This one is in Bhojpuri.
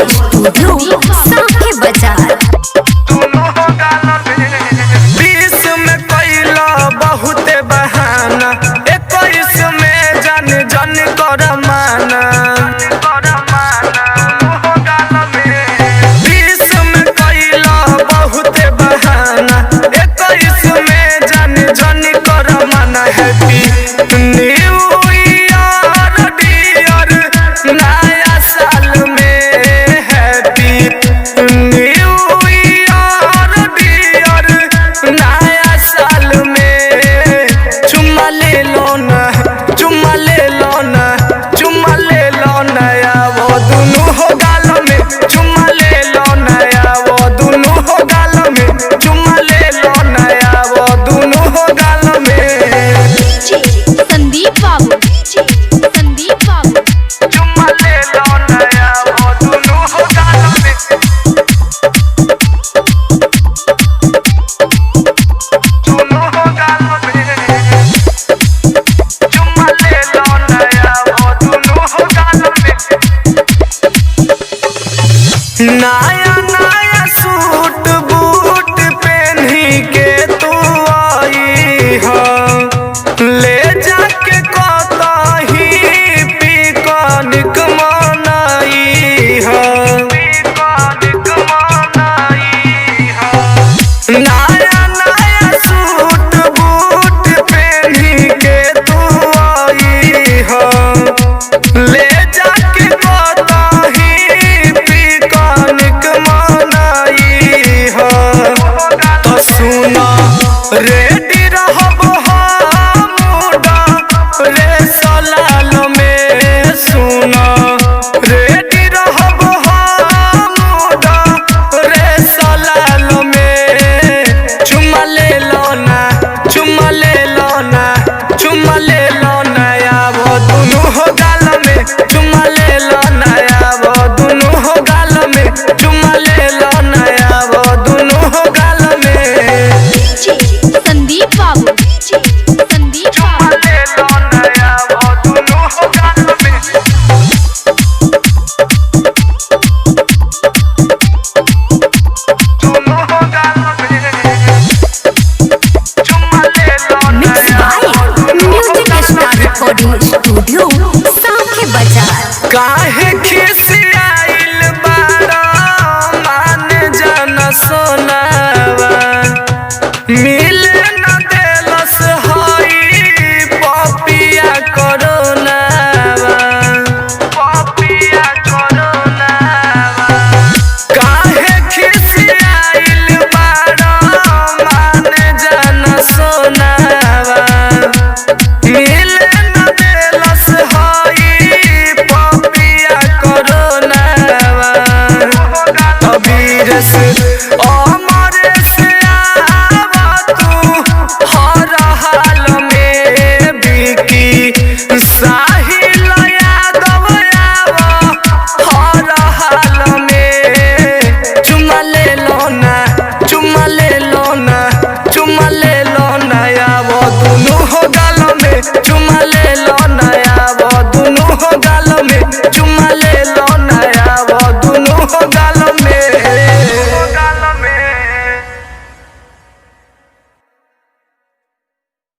स्टूडियो साके बाजार। बीस में कैला बहुते बहाना, 21 में जन जन कर माना। 20 में कैला बहुते बहाना, 21 में जन जन कर माना। हैप्पी न्यू ईयर डियर, नया साल में हैप्पी न्यू ईयर डियर, नया साल में चुम्मा ले लो ना, चुम्मा ले लो ना, चुम्मा ले लो नया वो दोनों हो गाल में। चुम्मा ले लो नया वो दोनों हो गाल में। चुम्मा ले लो नया वो दोनों हो गाल में। संदीप बाबू, संदीप बाबू। चुम्मा ले लो नया वो दोनों हो गाल में। दोनों हो गाल में। चुम्मा ले लो नया वो दोनों हो गाल में। नया नया सूट बूट पहनी के तू आई हो, ले जाके कतही पिकनिक मनाई हो। नया नया सूट बूट पहनी के तू आई हो, ले जाके कतही पिकनिक मनाई हो। तो सुना रेडी रहब मुडा रे सलाल में। सुना रेडी रहब मुडा रे सलाल में। चुम्मा ले लो ना, चुम्मा ले लो ना, चुम्मा ले लो नया वो दोनों हो गाल में। चुम्मा ले लो नया वो दोनों हो गाल में। चुम्मा ले लो नया वो दोनों हो गाल में। संदीप बाबू, संदीप चुम्मा बाबू। ले लो नया वो दोनों हो गाल में। दोनों हो गाल में। चुम्मा ले लो मिक्स नया by music star recording studio साके बाजार। का